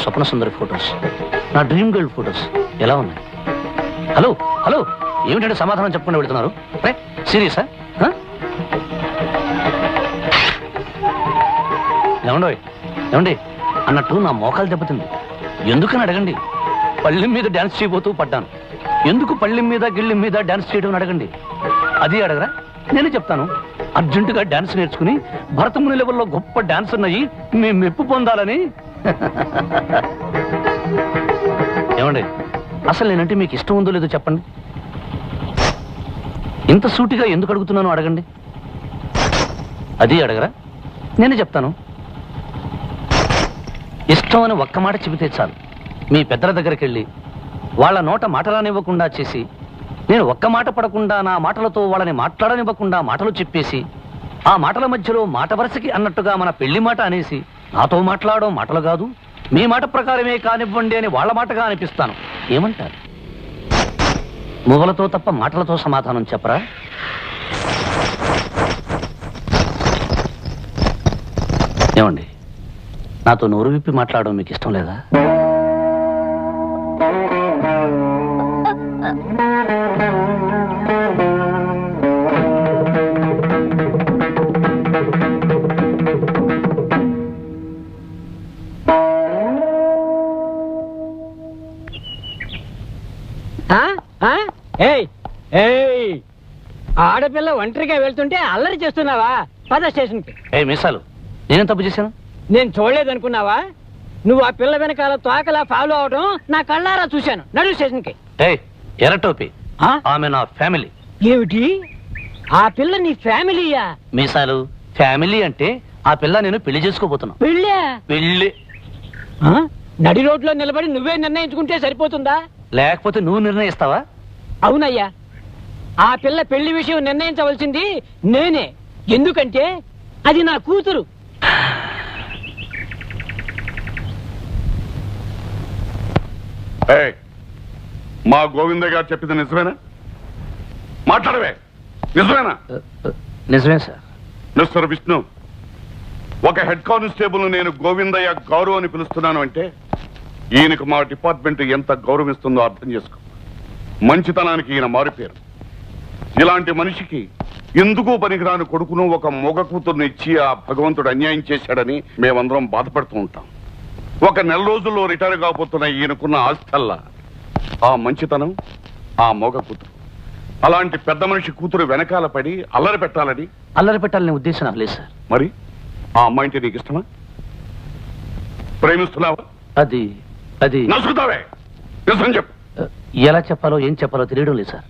స్వప్న సుందరి photos, నా dream girl photos ఎలా ఉన్నాయి? హలో హలో, ఏమిటంటే సమాధానం చెప్పకుండా పెడుతున్నారు? సీరియసా? ఏమండి అన్నట్టు నా మోకాలు దెబ్బతింది. ఎందుకని అడగండి. పళ్ళెం మీద డాన్స్ చేయబోతూ పడ్డాను. ఎందుకు పళ్ళెం మీద గిళ్ళెం మీద డాన్స్ చేయడం అడగండి. అది అడగరా? నేనే చెప్తాను. అర్జెంటుగా డాన్స్ నేర్చుకుని భరతముని లెవెల్లో గొప్ప డాన్స్ ఉన్నాయి మీ మెప్పు పొందాలని. ఏమండి, అసలు నేనంటే మీకు ఇష్టం ఉందో లేదో చెప్పండి. ఇంత సూటిగా ఎందుకు అడుగుతున్నానో అడగండి. అది అడగరా? నేనే చెప్తాను. ఇష్టం అని ఒక్క మాట చెబితే చాలు. మీ పెద్దల దగ్గరికి వెళ్ళి వాళ్ళ నోట మాటలానివ్వకుండా చేసి, నేను ఒక్క మాట పడకుండా నా మాటలతో వాళ్ళని మాట్లాడనివ్వకుండా మాటలు చెప్పేసి, ఆ మాటల మధ్యలో మాట వరుసకి అన్నట్టుగా మన పెళ్లి మాట అనేసి, నాతో మాట్లాడడం మాటలు కాదు, మీ మాట ప్రకారమే కానివ్వండి అని వాళ్ళ మాటగా అనిపిస్తాను. ఏమంటారు? మువ్వలతో తప్ప మాటలతో సమాధానం చెప్పరా? ఏమండి, నాతో నోరు విప్పి మాట్లాడడం మీకు ఇష్టం లేదా? ఆడపిల్ల ఒంటరిగా వెళ్తుంటే అల్లరి చేస్తున్నావా? పద స్టేషన్కి. మీసాలు, నేనేం తప్పు చేశాను? నేను చూడలేదనుకున్నావా? నువ్వు ఆ పిల్ల వెనకాల తోకలా ఫాలో అవడం నా కళ్ళారా చూశాను. నడు స్టేషన్కి. ఎర్రటోపి, ఆమె నా ఫ్యామిలీ. ఏమిటి? ఆ పిల్ల నీ ఫ్యామిలీయా? మీసాలు, ఫ్యామిలీ అంటే ఆ పిల్ల నేను పెళ్లి చేసుకోబోతున్నా. పెళ్లి నడి రోడ్లో నిలబడి నువ్వే నిర్ణయించుకుంటే సరిపోతుందా? లేకపోతే నువ్వు నిర్ణయిస్తావా? అవునయ్యా, ఆ పిల్ల పెళ్లి విషయం నిర్ణయించవలసింది నేనే. ఎందుకంటే అది నా కూతురు. మా గోవింద గారు చెప్పింది నిజమేనా? మాట్లాడవే, నిజమేనా? నిజమే సార్. మిస్టర్ విష్ణు, ఒక హెడ్ కానిస్టేబుల్ నేను గోవిందయ్య గౌరవ్ అని పిలుస్తున్నాను అంటే ఈయనకు మా డిపార్ట్మెంట్ ఎంత గౌరవిస్తుందో అర్థం చేసుకో. మంచితనానికి ఈయన మారిపోయారు. ఇలాంటి మనిషికి ఎందుకు పనికిరాని కొడుకును ఒక మొగ కూతుర్ని ఇచ్చి ఆ భగవంతుడు అన్యాయం చేశాడని మేమందరం బాధపడుతూ ఉంటాం. ఒక నెల రోజుల్లో రిటైర్ కాబోతున్న ఈయనకున్న ఆస్తల్లా ఆ మంచితనం, ఆ మొగ కూతురు. అలాంటి పెద్ద మనిషి కూతురు వెనకాల పడి అల్లరి పెట్టాలని ఉద్దేశం నాకు లేదు సార్. మరి ఆ అమ్మాయి అంటే నీకు ఇష్టమా? ప్రేమిస్తున్నావా? అది అది నసుకుతావే, నిజం చెప్పు. ఎలా చెప్పాలో ఏం చెప్పాలో తెలియడం లేదు సార్.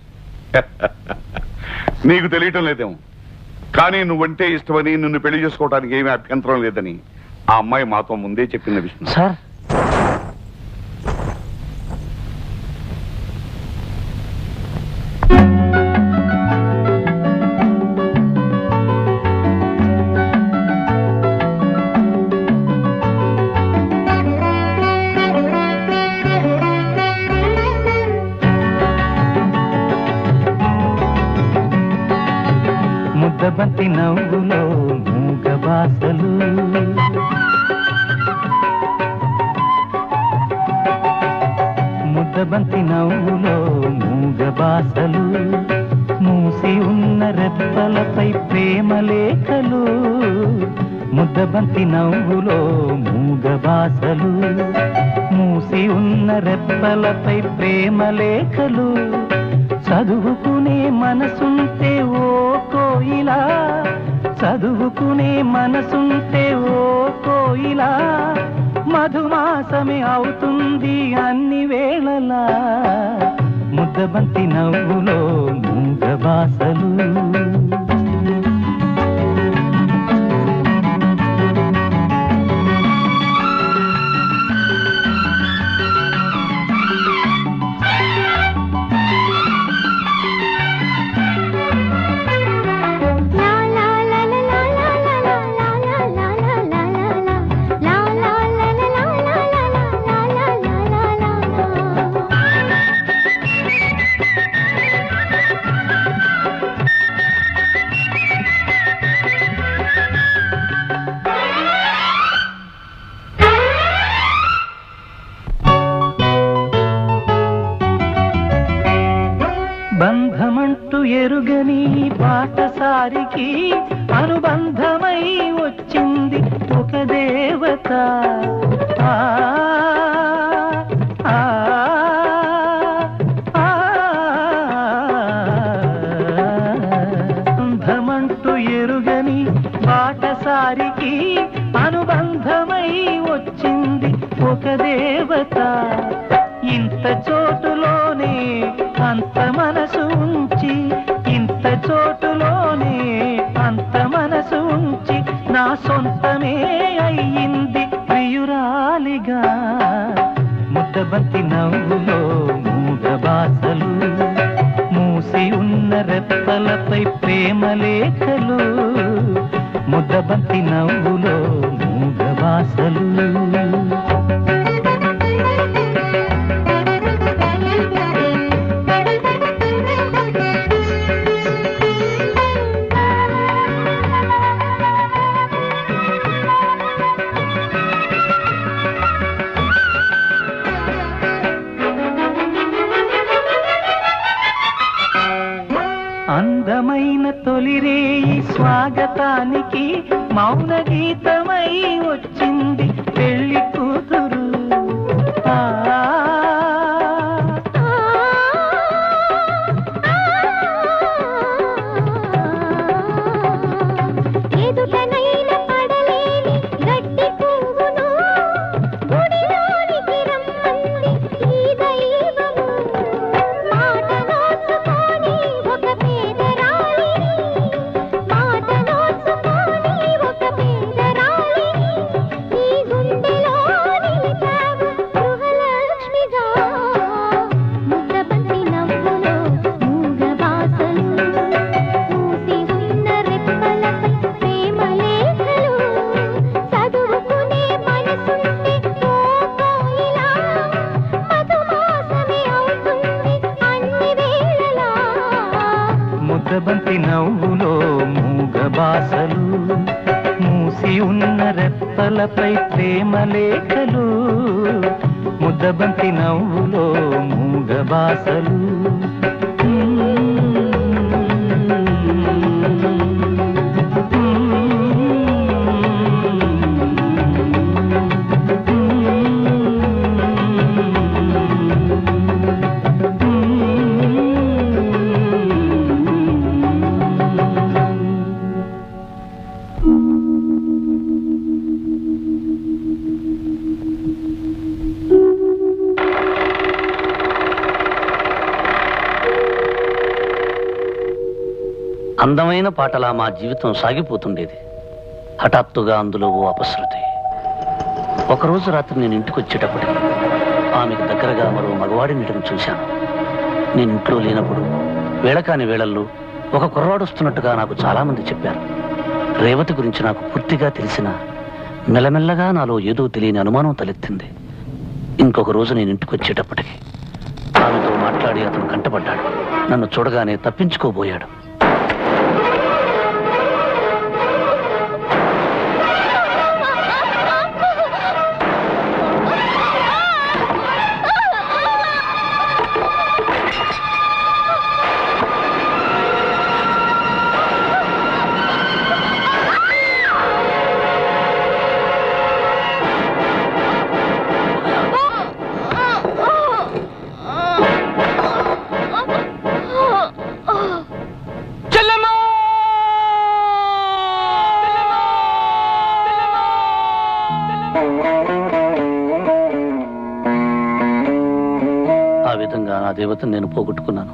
నీకు తెలియటం లేదేమో, కానీ నువ్వంటే ఇష్టమని, నిన్ను పెళ్లి చేసుకోవడానికి ఏమీ అభ్యంతరం లేదని ఆ అమ్మాయి మాతో ముందే చెప్పింది విష్ణు. సార్, ముద్దబంతి నవ్వులో మూగ బాసలు, ముద్దబంతి నవ్వులో మూగ బాసలు, మూసి ఉన్న రెప్పలపై ప్రేమ లేఖలు. ముద్దబంతి నవ్వులో మూగ బాసలు, మూసి ఉన్న రెప్పలపై ప్రేమ లేఖలు. చదువుకునే మనసుంటే ఓ కోయిలా, చదువుకునే మనసుంటే ఓ కోయిలా, మధుమాసమే అవుతుంది అన్ని వేళలా. ముద్దబంతి నవ్వులో మూగ బాసలు. ఎరుగని పాటసారికి అనుబంధమై వచ్చింది ఒక దేవత. ఆ ఆ బంధమంటూ ఎరుగని పాటసారికి అనుబంధమై వచ్చింది ఒక దేవత. ఇంత చోటులోనే అంత మనసు ఉంచి, ఇంత చోటులోనే అంత మనసు ఉంచి నా సొంతమే అయ్యింది ప్రియురాలిగా. ముద్దబంతి నవ్వులో మూగ బాసలు, మూసి ఉన్న రెప్పలపై ప్రేమ లేఖలు. ముద్దబంతి నవ్వులో మూగ బాసలు. అందమైన తొలిరేయి స్వాగతానికి మౌన గీతమై వచ్చింది పెళ్లి కూతురు. ముద్దబంతి నవ్వులో మూగ బాసలు, మూసి ఉన్న రెప్పలపై ప్రేమ లేఖలు. ముద్దబంతి నవ్వులో మూగ బాసలు. అందమైన పాటలా మా జీవితం సాగిపోతుండేది. హఠాత్తుగా అందులో ఓ అపశృతి. ఒకరోజు రాత్రి నేను ఇంటికి వచ్చేటప్పటికి ఆమెకు దగ్గరగా మరో మగవాడిని చూశాను. నేను ఇంట్లో లేనప్పుడు వేళకాని వేళల్లో ఒక కుర్రాడు వస్తున్నట్టుగా నాకు చాలా మంది చెప్పారు. రేవతి గురించి నాకు పూర్తిగా తెలిసిన మెల్లమెల్లగా నాలో ఏదో తెలియని అనుమానం తలెత్తింది. ఇంకొక రోజు నేను ఇంటికి వచ్చేటప్పటికి ఆమెతో మాట్లాడి అతను కంటపడ్డాడు. నన్ను చూడగానే తప్పించుకోబోయాడు. ఆ విధంగా నా దేవతను నేను పోగొట్టుకున్నాను.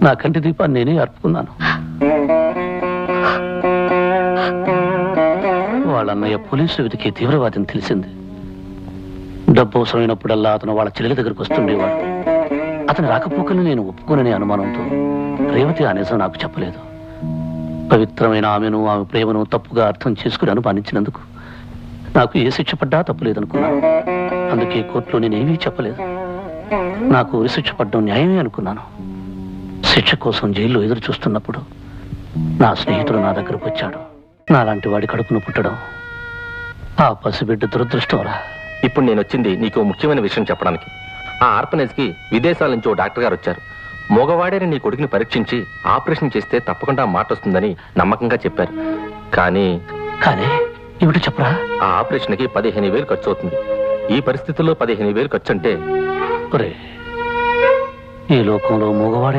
నా కంటి దీపాన్ని నేనే అర్పుకున్నాను. వాళ్ళన్నయ్య పోలీసు వెతికే తీవ్రవాదిని తెలిసింది. డబ్బు అవసరమైనప్పుడల్లా అతను వాళ్ళ చెల్లెల దగ్గరకు వస్తుండేవాడు. అతని రాకపోకల్ని నేను ఒప్పుకోననే అనుమానంతో రేవతి ఆ నిజం నాకు చెప్పలేదు. పవిత్రమైన ఆమెను, ఆమె ప్రేమను తప్పుగా అర్థం చేసుకుని అనుమానించినందుకు నాకు ఏ శిక్ష పడ్డా తప్పులేదనుకున్నాను. అందుకే కోర్టులో నేనేమీ చెప్పలేదు. నాకు ఉరిశిక్ష పడ్డం న్యాయమే అనుకున్నాను. శిక్ష కోసం జైల్లో ఎదురు చూస్తున్నప్పుడు నా స్నేహితుడు నా దగ్గరకు వచ్చాడు. నాలాంటి వాడి కడుపును పుట్టడం ఆ పసిబిడ్డ దురదృష్టంరా. ఇప్పుడు నేను వచ్చింది నీకు ముఖ్యమైన విషయం చెప్పడానికి. ఆ ఆర్ఫనేజ్ కి విదేశాల నుంచి ఓ డాక్టర్ గారు వచ్చారు. మగవాడేని నీ కొడుకుని పరీక్షించి ఆపరేషన్ చేస్తే తప్పకుండా మాట వస్తుందని నమ్మకంగా చెప్పారు. కానీ కానీ ఏమిటో చెప్పరా? ఆ ఆపరేషన్కి 15,000 ఖర్చు అవుతుంది. ఈ పరిస్థితుల్లో 15,000 ఖర్చు అంటే ఒరే, ఈ లోకంలో మగవాడే